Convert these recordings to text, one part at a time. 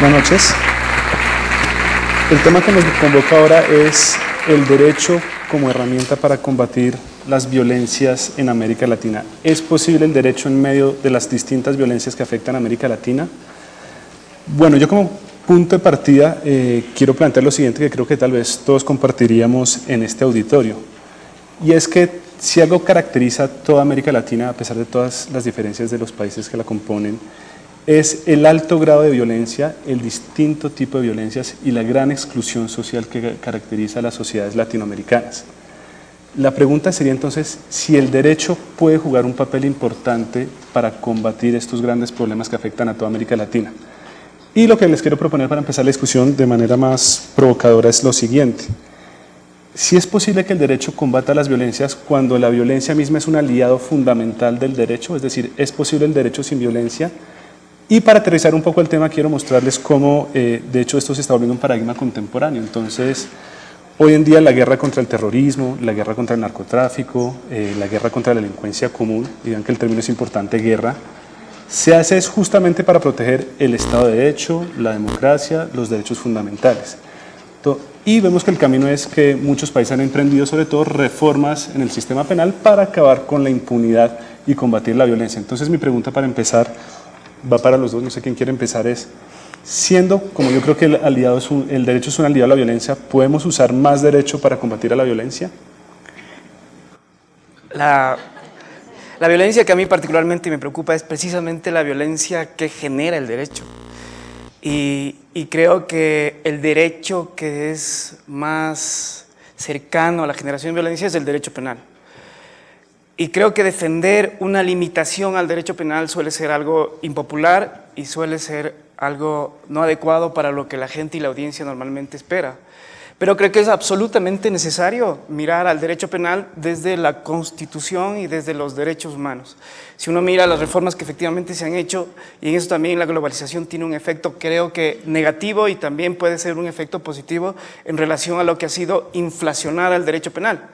Buenas noches. El tema que nos convoca ahora es el derecho como herramienta para combatir las violencias en América Latina. ¿Es posible el derecho en medio de las distintas violencias que afectan a América Latina? Bueno, yo como punto de partida quiero plantear lo siguiente, que creo que tal vez todos compartiríamos en este auditorio, y es que si algo caracteriza a toda América Latina, a pesar de todas las diferencias de los países que la componen, es el alto grado de violencia, el distinto tipo de violencias y la gran exclusión social que caracteriza a las sociedades latinoamericanas. La pregunta sería entonces si el derecho puede jugar un papel importante para combatir estos grandes problemas que afectan a toda América Latina. Y lo que les quiero proponer para empezar la discusión de manera más provocadora es lo siguiente. Si es posible que el derecho combata las violencias cuando la violencia misma es un aliado fundamental del derecho, es decir, ¿es posible el derecho sin violencia? Y para aterrizar un poco el tema, quiero mostrarles cómo, de hecho, esto se está volviendo un paradigma contemporáneo. Entonces, hoy en día la guerra contra el terrorismo, la guerra contra el narcotráfico, la guerra contra la delincuencia común, digan que el término es importante, guerra, se hace es justamente para proteger el Estado de Derecho, la democracia, los derechos fundamentales. Y vemos que el camino es que muchos países han emprendido sobre todo reformas en el sistema penal para acabar con la impunidad y combatir la violencia. Entonces mi pregunta para empezar va para los dos, no sé quién quiere empezar, es, siendo, como yo creo que el derecho es un aliado a la violencia, ¿podemos usar más derecho para combatir a la violencia? La violencia que a mí particularmente me preocupa es precisamente la violencia que genera el derecho. Y creo que el derecho que es más cercano a la generación de violencia es el derecho penal. Y creo que defender una limitación al derecho penal suele ser algo impopular y suele ser algo no adecuado para lo que la gente y la audiencia normalmente espera. Pero creo que es absolutamente necesario mirar al derecho penal desde la Constitución y desde los derechos humanos. Si uno mira las reformas que efectivamente se han hecho, y en eso también la globalización tiene un efecto, creo que negativo, y también puede ser un efecto positivo en relación a lo que ha sido inflacionar al derecho penal.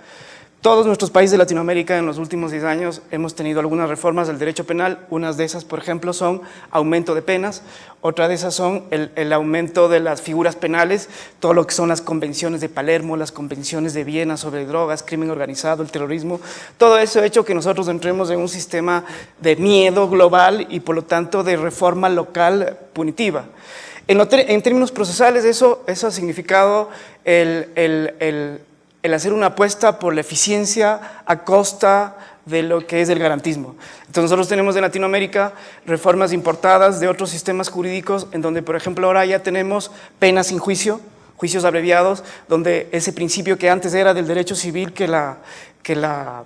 Todos nuestros países de Latinoamérica en los últimos 10 años hemos tenido algunas reformas del derecho penal. Unas de esas, por ejemplo, son aumento de penas, otra de esas son el aumento de las figuras penales, todo lo que son las convenciones de Palermo, las convenciones de Viena sobre drogas, crimen organizado, el terrorismo. Todo eso ha hecho que nosotros entremos en un sistema de miedo global y por lo tanto de reforma local punitiva. En términos procesales eso ha significado el hacer una apuesta por la eficiencia a costa de lo que es el garantismo. Entonces nosotros tenemos en Latinoamérica reformas importadas de otros sistemas jurídicos en donde, por ejemplo, ahora ya tenemos penas sin juicio, juicios abreviados, donde ese principio que antes era del derecho civil, que la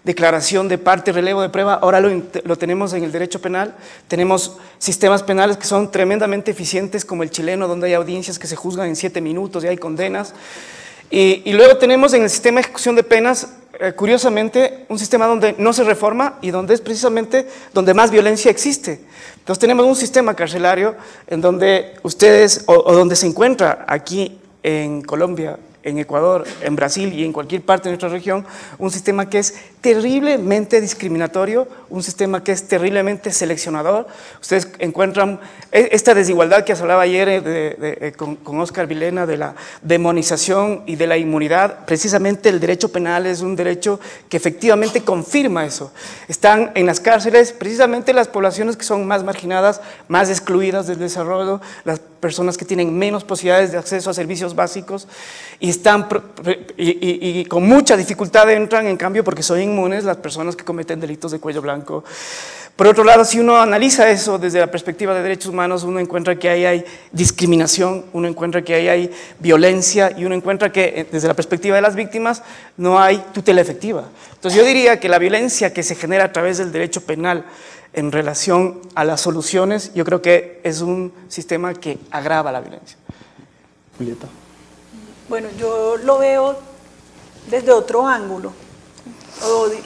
declaración de parte, relevo de prueba, ahora lo tenemos en el derecho penal. Tenemos sistemas penales que son tremendamente eficientes, como el chileno, donde hay audiencias que se juzgan en 7 minutos y hay condenas. Y luego tenemos en el sistema de ejecución de penas, curiosamente, un sistema donde no se reforma y donde es precisamente donde más violencia existe. Entonces tenemos un sistema carcelario en donde ustedes, o donde se encuentra aquí en Colombia, en Ecuador, en Brasil y en cualquier parte de nuestra región, un sistema que es terriblemente discriminatorio, un sistema que es terriblemente seleccionador. Ustedes encuentran esta desigualdad que se hablaba ayer con Oscar Vilena de la demonización y de la inmunidad. Precisamente el derecho penal es un derecho que efectivamente confirma eso. Están en las cárceles precisamente las poblaciones que son más marginadas, más excluidas del desarrollo, las personas que tienen menos posibilidades de acceso a servicios básicos y con mucha dificultad entran, en cambio, porque son inmunes las personas que cometen delitos de cuello blanco. Por otro lado, si uno analiza eso desde la perspectiva de derechos humanos, uno encuentra que ahí hay discriminación, uno encuentra que ahí hay violencia y uno encuentra que desde la perspectiva de las víctimas no hay tutela efectiva. Entonces yo diría que la violencia que se genera a través del derecho penal en relación a las soluciones, yo creo que es un sistema que agrava la violencia. Julieta. Bueno, yo lo veo desde otro ángulo.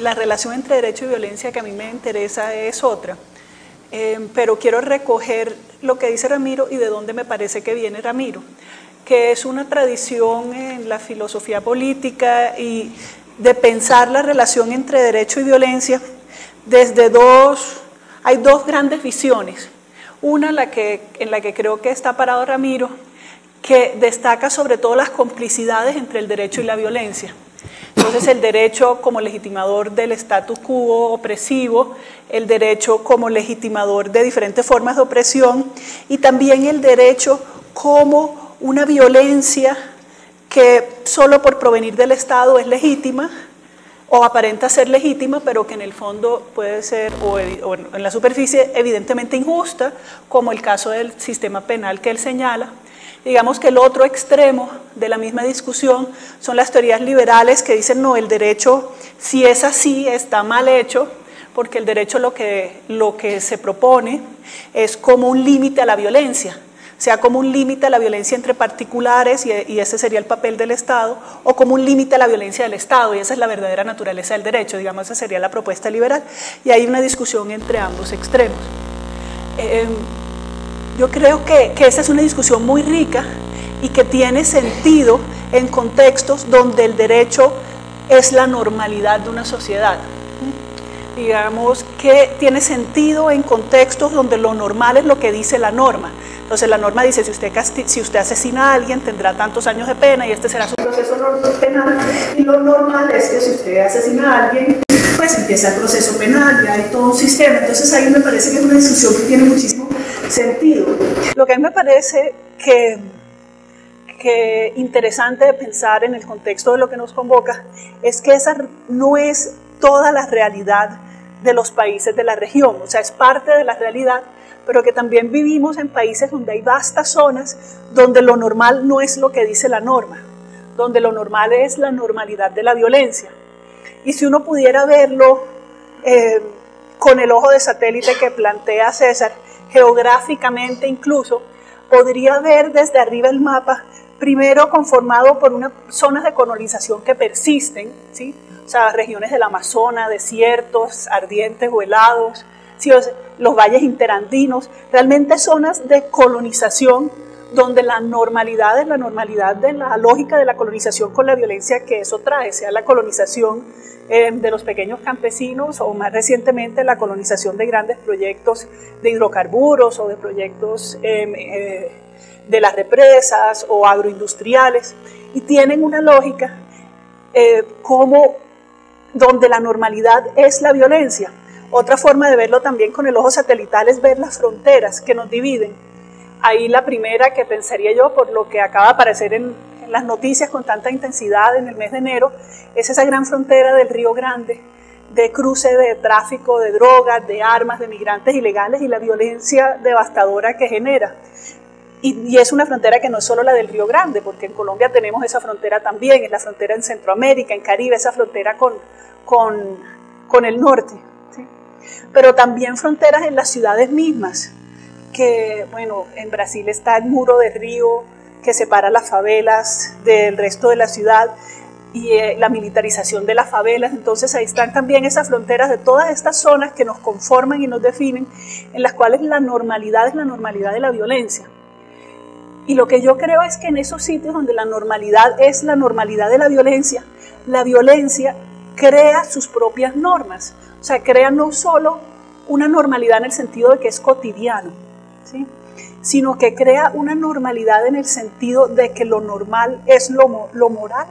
La relación entre derecho y violencia que a mí me interesa es otra. Pero quiero recoger lo que dice Ramiro y de dónde me parece que viene Ramiro, que es una tradición en la filosofía política y de pensar la relación entre derecho y violencia desde hay dos grandes visiones. Una, en la que creo que está parado Ramiro, que destaca sobre todo las complicidades entre el derecho y la violencia. Entonces el derecho como legitimador del status quo opresivo, el derecho como legitimador de diferentes formas de opresión y también el derecho como una violencia que solo por provenir del Estado es legítima o aparenta ser legítima, pero que en el fondo puede ser, o en la superficie, evidentemente injusta, como el caso del sistema penal que él señala. Digamos que el otro extremo de la misma discusión son las teorías liberales que dicen no, el derecho si es así está mal hecho, porque el derecho lo que se propone es como un límite a la violencia, sea como un límite a la violencia entre particulares y ese sería el papel del Estado, o como un límite a la violencia del Estado y esa es la verdadera naturaleza del derecho, digamos esa sería la propuesta liberal y hay una discusión entre ambos extremos. Yo creo que esa es una discusión muy rica y que tiene sentido en contextos donde el derecho es la normalidad de una sociedad. Digamos que tiene sentido en contextos donde lo normal es lo que dice la norma. Entonces la norma dice, si usted asesina a alguien tendrá tantos años de pena y este será su proceso penal. Y lo normal es que si usted asesina a alguien, pues empieza el proceso penal y hay todo un sistema. Entonces ahí me parece que es una discusión que tiene muchísimo sentido. Lo que a mí me parece que interesante de pensar en el contexto de lo que nos convoca es que esa no es toda la realidad de los países de la región, o sea, es parte de la realidad, pero que también vivimos en países donde hay vastas zonas donde lo normal no es lo que dice la norma, donde lo normal es la normalidad de la violencia. Y si uno pudiera verlo con el ojo de satélite que plantea César, geográficamente incluso, podría ver desde arriba el mapa, primero conformado por unas zonas de colonización que persisten, ¿sí? O sea, regiones del Amazonas, desiertos, ardientes o helados, ¿sí? Los valles interandinos, realmente zonas de colonización donde la normalidad es la normalidad de la lógica de la colonización con la violencia que eso trae, sea la colonización de los pequeños campesinos o más recientemente la colonización de grandes proyectos de hidrocarburos o de proyectos de las represas o agroindustriales y tienen una lógica como donde la normalidad es la violencia. Otra forma de verlo también con el ojo satelital es ver las fronteras que nos dividen. Ahí la primera que pensaría yo, por lo que acaba de aparecer en las noticias con tanta intensidad en el mes de enero, es esa gran frontera del Río Grande, de cruce de tráfico de drogas, de armas, de migrantes ilegales y la violencia devastadora que genera. Y es una frontera que no es solo la del Río Grande, porque en Colombia tenemos esa frontera también, es la frontera en Centroamérica, en Caribe, esa frontera con el norte, ¿sí? Pero también fronteras en las ciudades mismas, que bueno, en Brasil está el muro de río que separa las favelas del resto de la ciudad y la militarización de las favelas, entonces ahí están también esas fronteras de todas estas zonas que nos conforman y nos definen, en las cuales la normalidad es la normalidad de la violencia. Y lo que yo creo es que en esos sitios donde la normalidad es la normalidad de la violencia crea sus propias normas, o sea, crea no solo una normalidad en el sentido de que es cotidiano, ¿sí? Sino que crea una normalidad en el sentido de que lo normal es lo moral